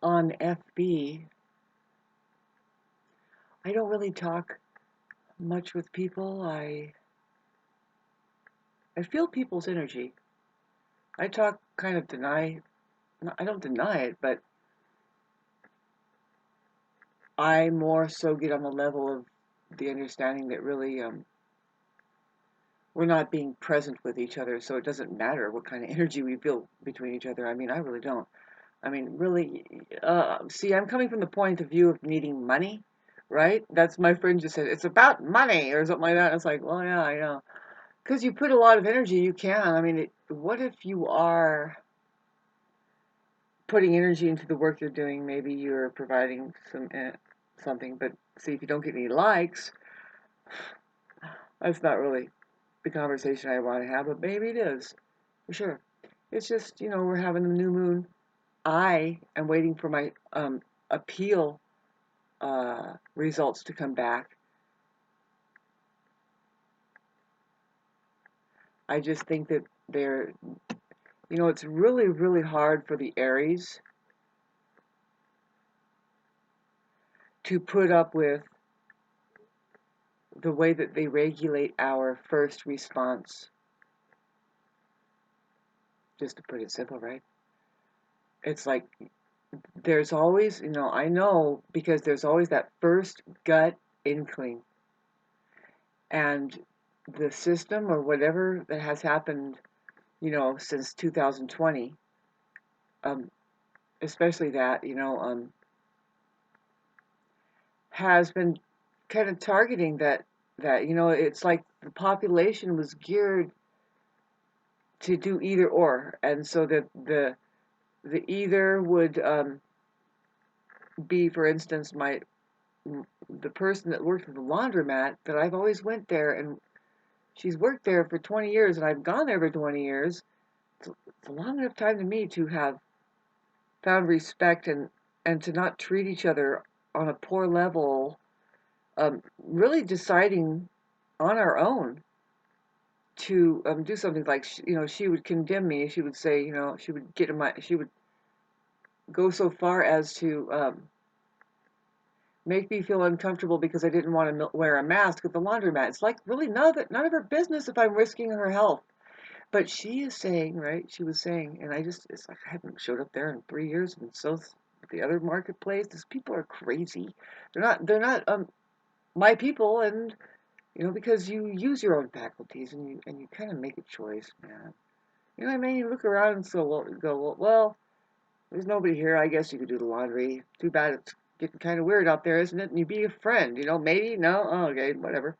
on FB, I don't really talk much with people. I feel people's energy. I talk kind of deny, I don't deny it, but I more so get on the level of the understanding that really we're not being present with each other, so it doesn't matter what kind of energy we feel between each other. I mean, I really don't. I mean, really, see, I'm coming from the point of view of needing money, right? That's my friend just said, it's about money or something like that. It's like, well, yeah, I know. Because you put a lot of energy, you can. I mean, what if you are putting energy into the work you're doing? Maybe you're providing something, but see, if you don't get any likes, that's not really the conversation I want to have, but maybe it is, for sure. It's just, we're having a new moon. I am waiting for my appeal results to come back. I just think that they're, it's really, really hard for the Aries to put up with the way that they regulate our first response, just to put it simple, right? It's like there's always, I know because there's always that first gut inkling. And the system or whatever that has happened, since 2020, um, especially that, has been kind of targeting that, it's like the population was geared to do either or. And so that the either would be, for instance, the person that worked at the laundromat that I've always went there, and she's worked there for 20 years and I've gone there for 20 years. It's a long enough time to me to have found respect and to not treat each other on a poor level, really deciding on our own to do something like, she would condemn me. She would say, she would go so far as to make me feel uncomfortable because I didn't want to wear a mask at the laundromat. It's like really none of her business if I'm risking her health. But she is saying, right? She was saying, and it's like I haven't showed up there in 3 years, and so the other marketplace. These people are crazy. They're not my people, and because you use your own faculties and you kind of make a choice, man. You know what I mean? You look around and well, there's nobody here. I guess you could do the laundry. Too bad it's getting kind of weird out there, isn't it? And you be a friend, maybe no, oh, okay, whatever.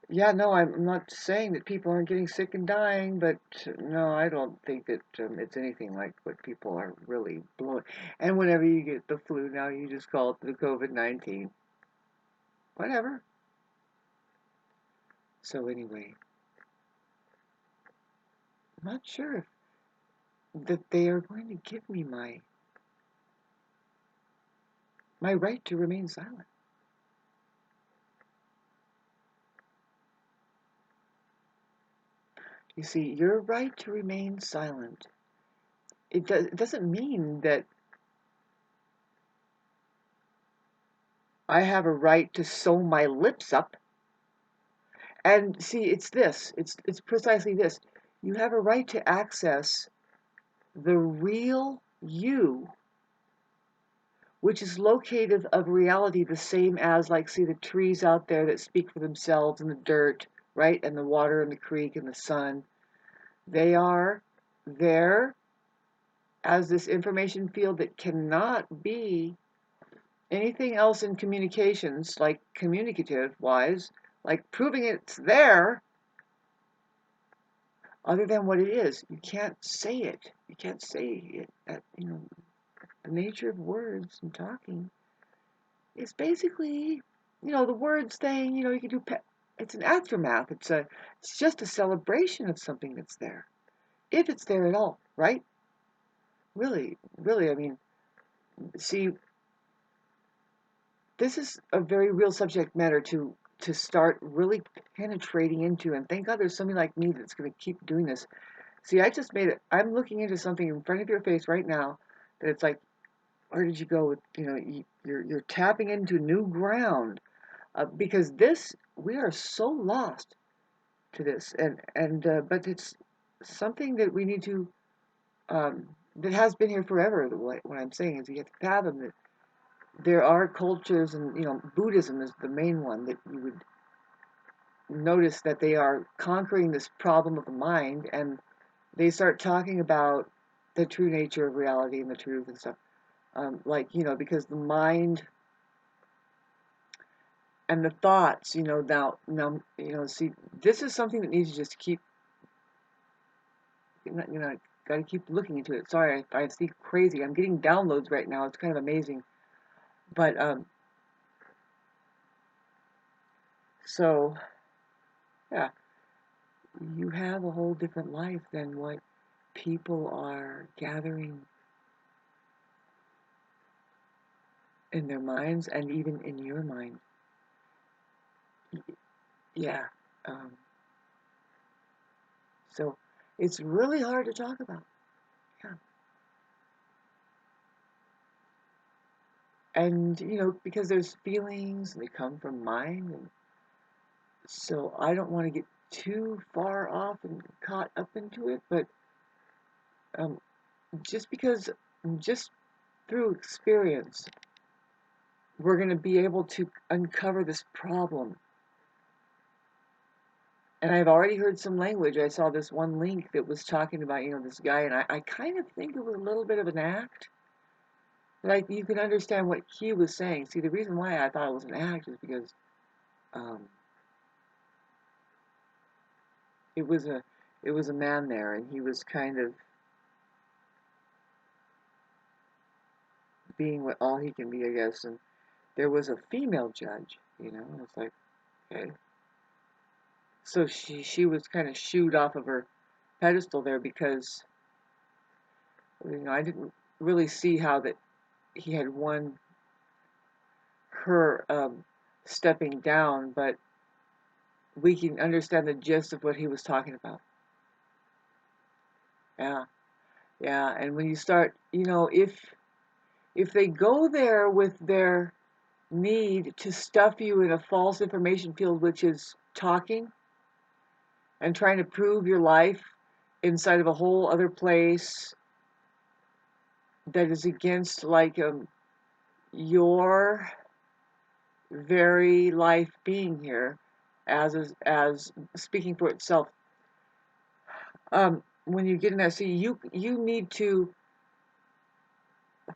Yeah, no, I'm not saying that people aren't getting sick and dying, but no, I don't think that it's anything like what people are really blowing. And whenever you get the flu now, you just call it the COVID-19. Whatever. So anyway, I'm not sure if that they are going to give me my right to remain silent. You see, your right to remain silent, it doesn't mean that I have a right to sew my lips up. And see, it's precisely this. You have a right to access the real you, which is located of reality the same as, like, see the trees out there that speak for themselves, and the dirt, right? And the water and the creek and the sun. They are there as this information field that cannot be anything else in communications, like communicative wise, like proving it's there, other than what it is. You can't say it. You can't say it. The nature of words and talking is basically, the words thing. You can do. It's an aftermath. It's just a celebration of something that's there, if it's there at all, right? Really, really. I mean, see, this is a very real subject matter to start really penetrating into, and thank God there's somebody like me that's going to keep doing this. See, I just made it. I'm looking into something in front of your face right now that it's like where did you go with, you're tapping into new ground, because this, we are so lost to this, but it's something that we need to, that has been here forever. What I'm saying is you have to fathom that there are cultures, and Buddhism is the main one, that you would notice that they are conquering this problem of the mind, and they start talking about the true nature of reality and the truth and stuff. Because the mind and the thoughts, see, this is something that needs to just keep, got to keep looking into it. Sorry, I see crazy. I'm getting downloads right now. It's kind of amazing. But, so, yeah, you have a whole different life than what people are gathering in their minds and even in your mind. Yeah. So it's really hard to talk about. Yeah. And, because there's feelings, they come from mind. And so I don't want to get too far off and caught up into it. But um, just because, just through experience, we're going to be able to uncover this problem. And I've already heard some language. I saw this one link that was talking about, this guy, and I kind of think it was a little bit of an act. Like, you can understand what he was saying. See, the reason why I thought it was an act is because um, it was a man there, and he was kind of being what all he can be, I guess. And there was a female judge, and it's like, okay. So she was kind of shooed off of her pedestal there because, I didn't really see how that he had won her stepping down, but we can understand the gist of what he was talking about. Yeah, yeah. And when you start, if they go there with their need to stuff you in a false information field, which is talking and trying to prove your life inside of a whole other place that is against your very life being here, as speaking for itself. When you get in that, see, you need to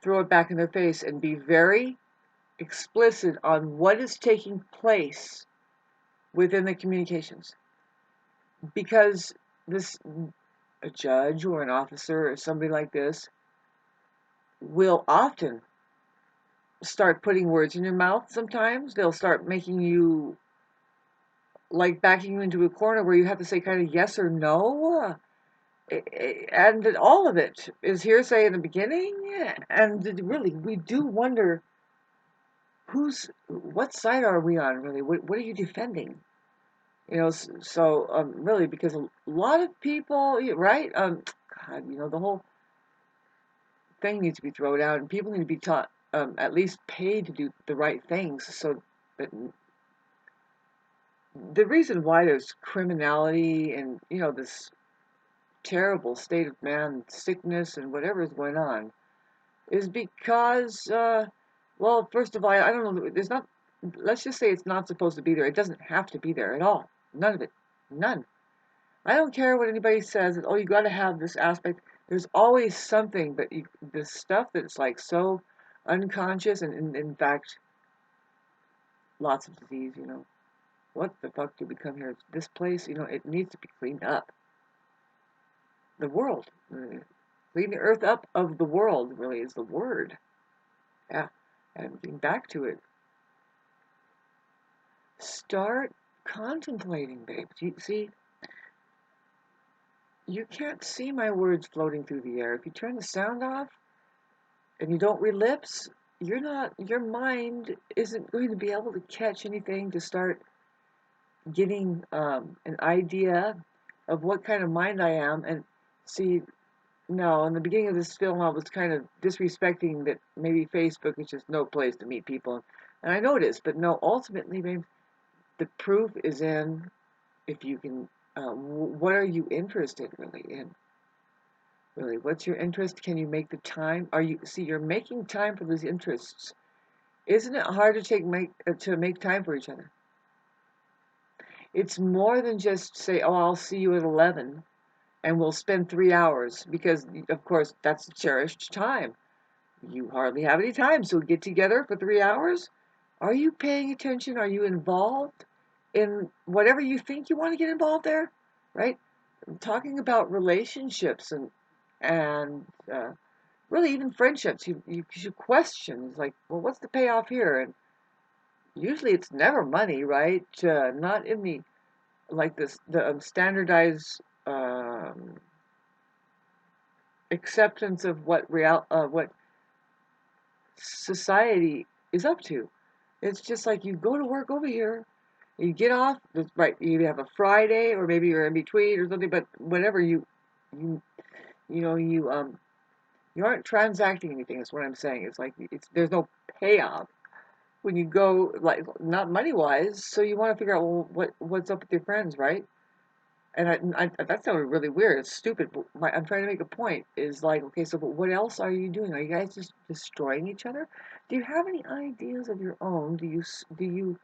throw it back in their face and be very explicit on what is taking place within the communications, because a judge or an officer or somebody like this will often start putting words in your mouth. Sometimes they'll start making you, like, backing you into a corner where you have to say kind of yes or no, and all of it is hearsay in the beginning. And really, we do wonder, what side are we on, really? What are you defending? Really, because a lot of people, right? God, the whole thing needs to be thrown out, and people need to be taught, at least paid to do the right things. So that the reason why there's criminality and this terrible state of man, sickness, and whatever is going on, is because, well, first of all, I don't know. There's not. Let's just say it's not supposed to be there. It doesn't have to be there at all. None of it. None. I don't care what anybody says. Oh, you got to have this aspect. There's always something, but this stuff that's like so unconscious, and in fact, lots of disease. What the fuck did we come here? This place, it needs to be cleaned up. The world, clean the earth up of the world, really is the word. Yeah, and getting back to it. Start contemplating, babe. You see, you can't see my words floating through the air. If you turn the sound off and you don't relapse, your mind isn't going to be able to catch anything to start getting an idea of what kind of mind I am. And see, No, in the beginning of this film, I was kind of disrespecting that maybe Facebook is just no place to meet people. And I know it is, but no, ultimately, babe, the proof is in if you can, what are you interested really in? Really, what's your interest? Can you make the time? See, you're making time for those interests. Isn't it hard to make time for each other? It's more than just say, oh, I'll see you at 11 and we'll spend 3 hours because, of course, that's cherished time. You hardly have any time, so get together for 3 hours. Are you paying attention? Are you involved in whatever you think you want to get involved there? Right? I'm talking about relationships and really even friendships. You question like, well, what's the payoff here? And usually it's never money, right? Not in the like this the standardized acceptance of what society is up to. It's just like you go to work over here, you get off, right, you have a Friday or maybe you're in between or something, but whenever you you know you aren't transacting anything, is what I'm saying. It's like it's there's no payoff when you go, like not money wise, so you want to figure out, well, what's up with your friends, right? And that sounded really weird. It's stupid. But I'm trying to make a point. Is like, okay, so but what else are you doing? Are you guys just destroying each other? Do you have any ideas of your own? Do you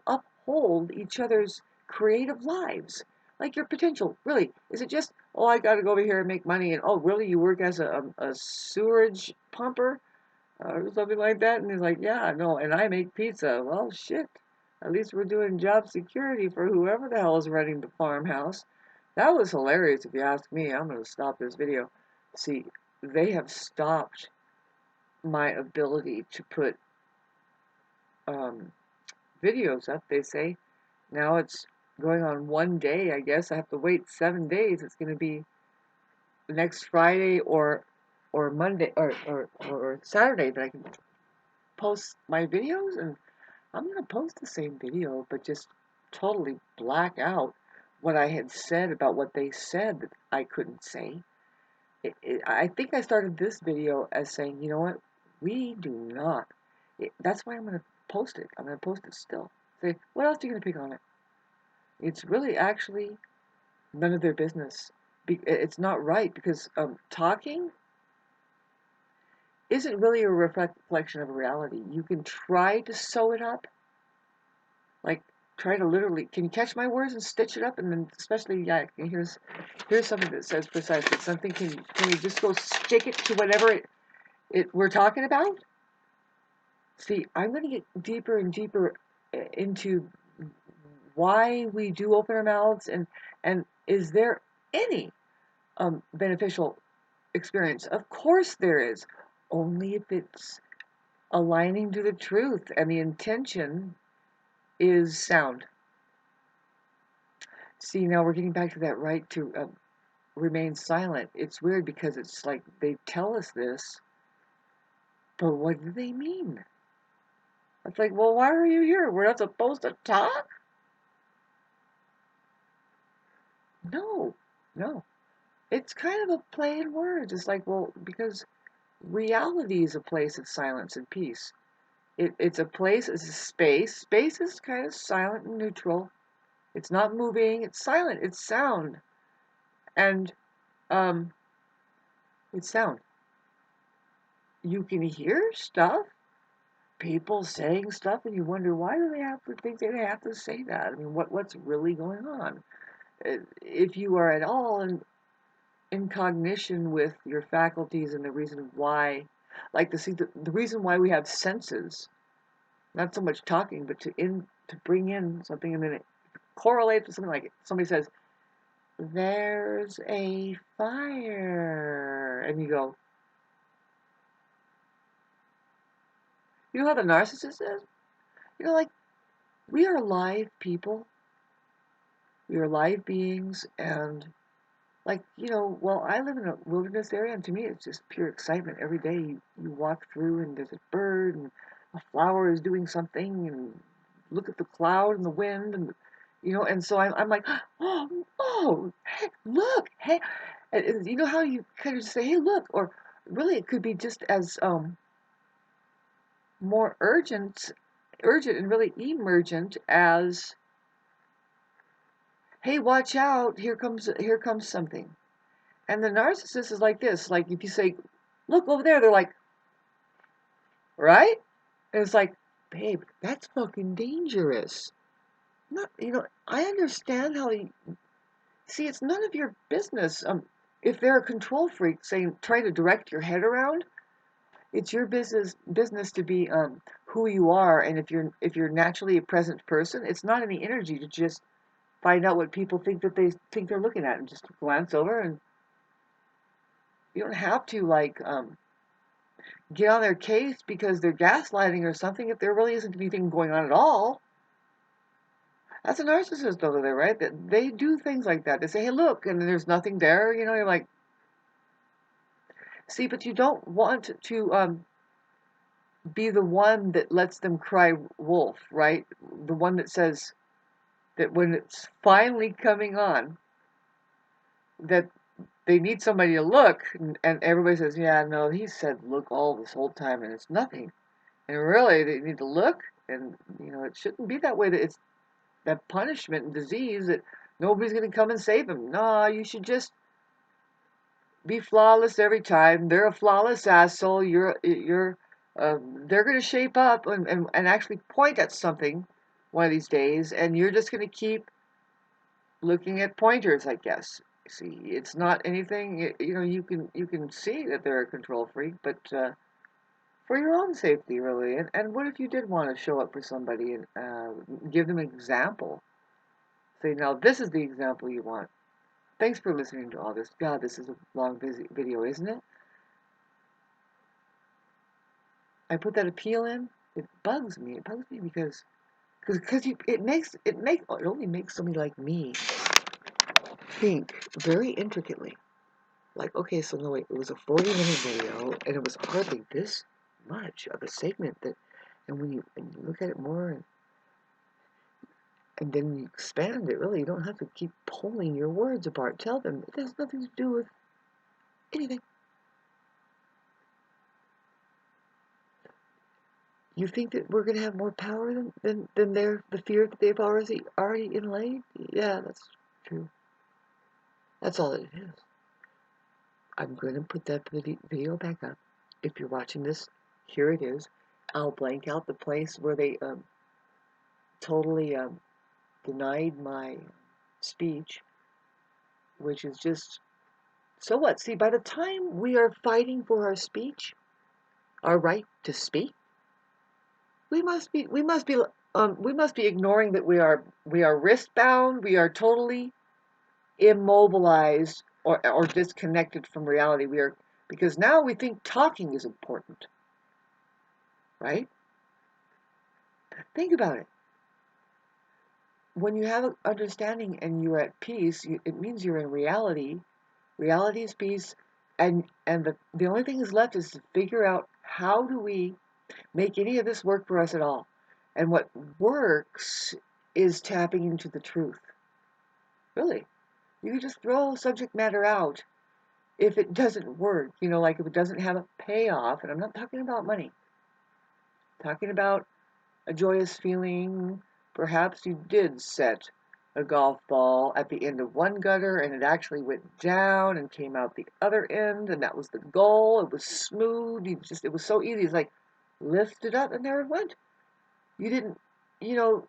uphold each other's creative lives? Like your potential, really? Is it just, oh, I got to go over here and make money, and oh, really, you work as a sewerage pumper? Or something like that. And he's like, yeah, no, and I make pizza. Well, shit. At least we're doing job security for whoever the hell is running the farmhouse. That was hilarious if you ask me. I'm going to stop this video. See, they have stopped my ability to put um, videos up, they say. Now it's going on one day, I guess. I have to wait 7 days. It's going to be next Friday or Monday or Saturday that I can post my videos, and I'm going to post the same video, but just totally black out what I had said about what they said that I couldn't say. I think I started this video as saying, you know what, we do not. That's why I'm going to post it. I'm going to post it still. Say, what else are you going to pick on it? It's really actually none of their business. It's not right because talking isn't really a reflection of reality. You can try to sew it up, like try to literally, can you catch my words and stitch it up? And then especially, yeah, here's something that says precisely something. Can you just go stick it to whatever it we're talking about? See, I'm going to get deeper and deeper into why we do open our mouths, and is there any beneficial experience? Of course there is, only if it's aligning to the truth and the intention is sound. See, now we're getting back to that right to remain silent. It's weird because it's like they tell us this, but what do they mean? It's like, well, why are you here? We're not supposed to talk? No, no. It's kind of a play in words. It's like, well, because reality is a place of silence and peace. It's a place, it's a space. Space is kind of silent and neutral. It's not moving, it's silent, it's sound. And um, it's sound. You can hear stuff, people saying stuff, and you wonder why do they have to think they have to say that? I mean, what's really going on? If you are at all in cognition with your faculties and the reason why, like the reason why we have senses, not so much talking, but to bring in something and then it correlates with something like somebody says, "There's a fire," and you go, you know how the narcissist is? You know, like we are live people. We are live beings, and like, well, I live in a wilderness area, and to me, it's just pure excitement. Every day you walk through, and there's a bird, and a flower is doing something, and look at the cloud and the wind, and and so I'm like, oh, hey, look, hey. And you know how you kind of just say, "Hey, look," or really it could be just as more urgent and really emergent as, "Hey, watch out! Here comes something." And the narcissist is like this. Like if you say, "Look over there," they're like, "Right?" And it's like, "Babe, that's fucking dangerous." Not, I understand how you see. It's none of your business. If they're a control freak, saying trying to direct your head around, it's your business to be who you are. And if you're naturally a present person, it's not any energy to just find out what people think that they think they're looking at, and just glance over. And you don't have to like get on their case because they're gaslighting or something if there really isn't anything going on at all. That's a narcissist over there, right? That they do things like that. They say, "Hey, look," and there's nothing there. You're like, see, but you don't want to be the one that lets them cry wolf, right? The one that says that when it's finally coming on, that they need somebody to look, and everybody says, "Yeah, no, he said look all this whole time, and it's nothing." And really, they need to look, and it shouldn't be that way. That it's that punishment and disease that nobody's going to come and save him. No, you should just be flawless every time. They're a flawless asshole. They're going to shape up and actually point at something one of these days, and you're just going to keep looking at pointers, I guess. See, it's not anything. You can see that they're a control freak, but for your own safety, really. And what if you did want to show up for somebody and give them an example? Say, now this is the example you want. Thanks for listening to all this. God, this is a long, busy video, isn't it? I put that appeal in. It bugs me. It bugs me because it only makes somebody like me think very intricately. Like, okay, so no wait, it was a 40-minute video, and it was hardly this much of a segment and when you look at it more, and then you expand it, really, you don't have to keep pulling your words apart. Tell them it has nothing to do with anything. You think that we're going to have more power than the fear that they've already inlaid? Yeah, that's true. That's all it is. I'm going to put that video back up. If you're watching this, here it is. I'll blank out the place where they totally denied my speech, which is just, so what? See, by the time we are fighting for our speech, our right to speak, we must be ignoring that we are wrist bound, we are totally immobilized or disconnected from reality. Because now we think talking is important, right? Think about it. When you have an understanding and you're at peace, it means you're in reality. Reality is peace, and the only thing is left is to figure out how do we make any of this work for us at all. And what works is tapping into the truth. Really. You can just throw subject matter out if it doesn't work, like if it doesn't have a payoff. And I'm not talking about money. I'm talking about a joyous feeling. Perhaps you did set a golf ball at the end of one gutter and it actually went down and came out the other end, and that was the goal. It was smooth. It was so easy. It's like lift it up and there it went. You didn't, you know,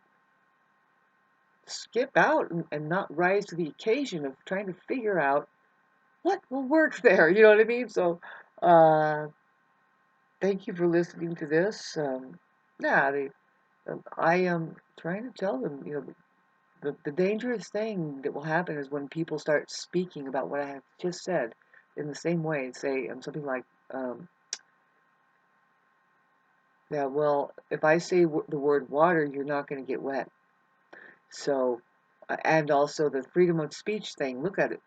skip out and not rise to the occasion of trying to figure out what will work there. You know what I mean? So, uh, thank you for listening to this. Yeah, I am trying to tell them, the dangerous thing that will happen is when people start speaking about what I have just said in the same way. Say something like, yeah, well, if I say the word water, you're not going to get wet. So, and also the freedom of speech thing, look at it.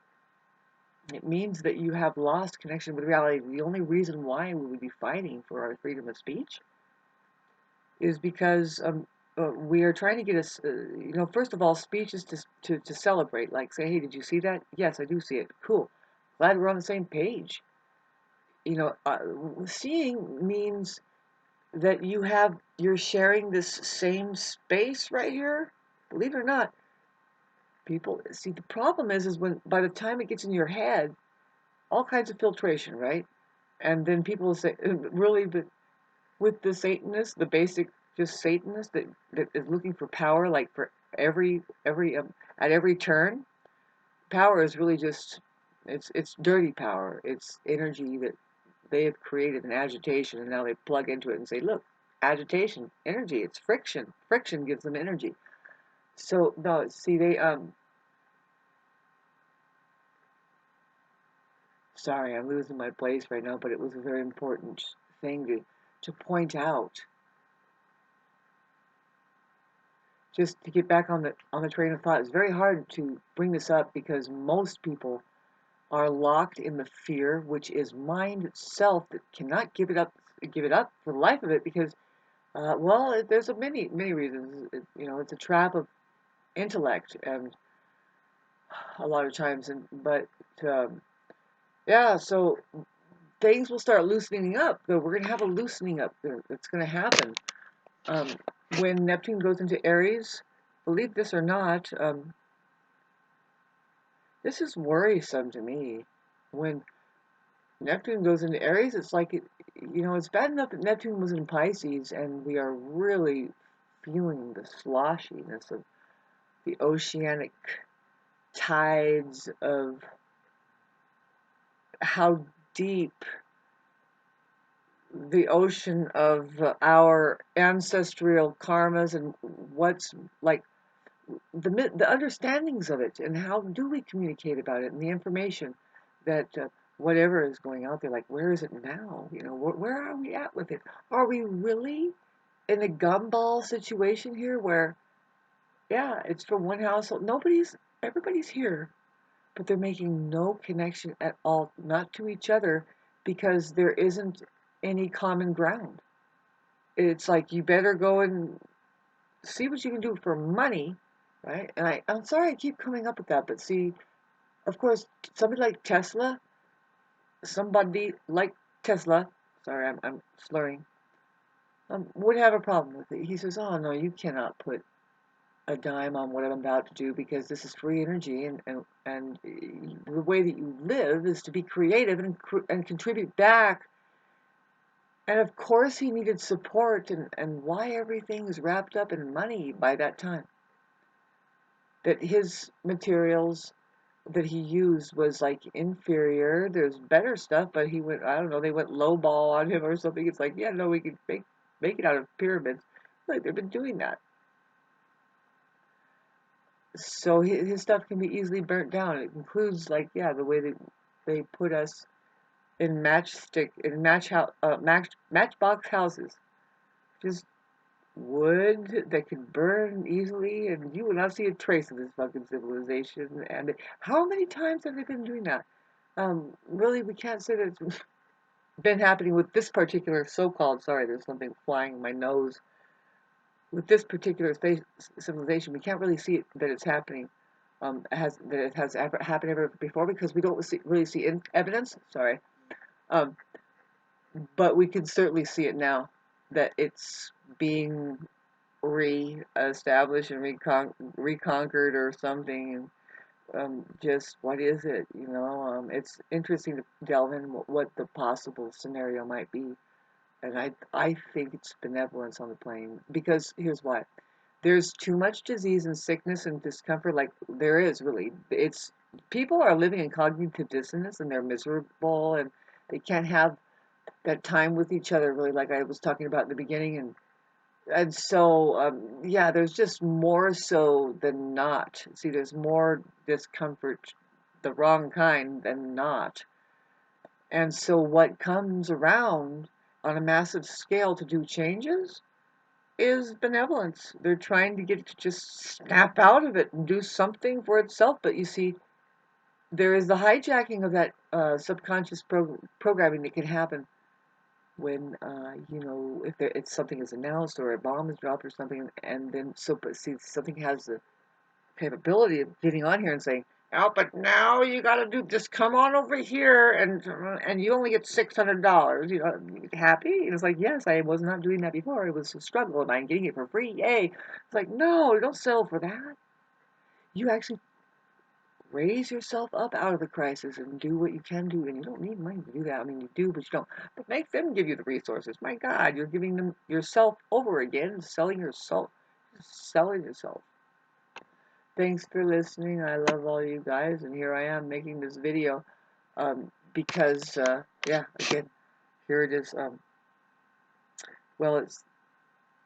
It means that you have lost connection with reality. The only reason why we would be fighting for our freedom of speech is because we are trying to get us, first of all, speech is to celebrate. Like, say, hey, did you see that? Yes, I do see it. Cool. Glad we're on the same page. You know, seeing means that you're sharing this same space right here. Believe it or not, people see the problem is when by the time it gets in your head, all kinds of filtration, right? And then people will say, really, but with the Satanist, the basic just Satanist that is looking for power, like for every at every turn, power is really just it's dirty power. It's energy that they have created an agitation, and now they plug into it and say, look, agitation, energy, it's friction. Friction gives them energy. So no, see they. Sorry, I'm losing my place right now, but it was a very important thing to point out. Just to get back on the train of thought, it's very hard to bring this up because most people are locked in the fear, which is mind itself that cannot give it up for the life of it because, well, there's a many reasons. You know, it's a trap of intellect, and a lot of times, and but um, yeah, so things will start loosening up. Though we're gonna have a loosening up that's gonna happen um, when Neptune goes into Aries. Believe this or not, this is worrisome to me. When Neptune goes into Aries, it's like it's bad enough that Neptune was in Pisces, and we are really feeling the sloshiness of the oceanic tides of how deep the ocean of our ancestral karmas and what's like the understandings of it and how do we communicate about it and the information that whatever is going out there, like where is it now? You know, where are we at with it? Are we really in a gumball situation here where, yeah, it's from one household, everybody's here, but they're making no connection at all, not to each other, because there isn't any common ground. It's like you better go and see what you can do for money, right? And I'm sorry I keep coming up with that, but see, of course, somebody like Tesla, sorry, I'm slurring, would have a problem with it. He says, oh no, you cannot put a dime on what I'm about to do because this is free energy, and the way that you live is to be creative and contribute back. And of course, he needed support, and why everything is wrapped up in money by that time. That his materials that he used was like inferior. There's better stuff, but he went, I don't know, they went low ball on him or something. It's like, yeah, no, we could make it out of pyramids. Like they've been doing that. So his stuff can be easily burnt down. It includes like, yeah, the way that they put us in matchbox houses. Just wood that can burn easily, and you will not see a trace of this fucking civilization. And how many times have they been doing that? Really, we can't say that it's been happening with this particular so-called. Sorry, there's something flying in my nose. With this particular civilization, we can't really see it, that it's happening. That it has ever happened ever before because we don't really see evidence. Sorry, um, but we can certainly see it now that it's being re-established and reconquered or something. Just what is it? It's interesting to delve in what the possible scenario might be, and I think it's benevolence on the plane because here's why: there's too much disease and sickness and discomfort. Like there is really, it's people are living in cognitive dissonance and they're miserable and they can't have that time with each other really, like I was talking about in the beginning, and so, yeah, there's just more so than not. See, there's more discomfort, the wrong kind, than not. And so, what comes around on a massive scale to do changes is benevolence. They're trying to get it to just snap out of it and do something for itself. But you see, there is the hijacking of that subconscious programming that can happen when if it's something is announced or a bomb is dropped or something, and then but see something has the capability of getting on here and saying Oh, but now you got to do just come on over here and you only get $600. You know, happy? And it's like, yes, I was not doing that before. It was a struggle, and I'm getting it for free. Yay! It's like, no, don't settle for that. You actually raise yourself up out of the crisis and do what you can do, and you don't need money to do that. I mean, you do, but you don't. But make them give you the resources. My God, you're giving them yourself over again, selling yourself, selling yourself. Thanks for listening. I love all you guys, and here I am making this video because, yeah, again, here it is. Well, it's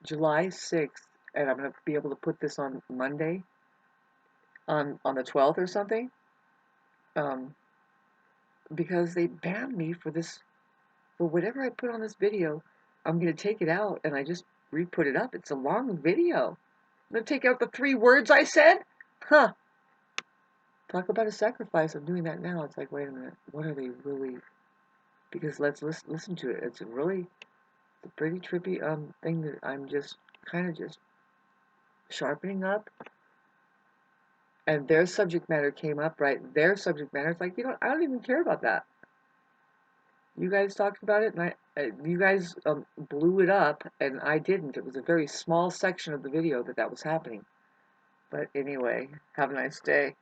July 6th, and I'm going to be able to put this on Monday, on the 12th or something, um, because they banned me for this. For whatever I put on this video, I'm going to take it out, and I just re-put it up. It's a long video. I'm going to take out the 3 words I said? Huh. Talk about a sacrifice. I'm doing that now. It's like, wait a minute. What are they really... Because let's listen to it. It's a pretty trippy thing that I'm just kind of just sharpening up. And their subject matter came up, right? Their subject matter. It's like, you know, I don't even care about that. You guys talked about it, and you guys blew it up, and I didn't. It was a very small section of the video that was happening. But anyway, have a nice day.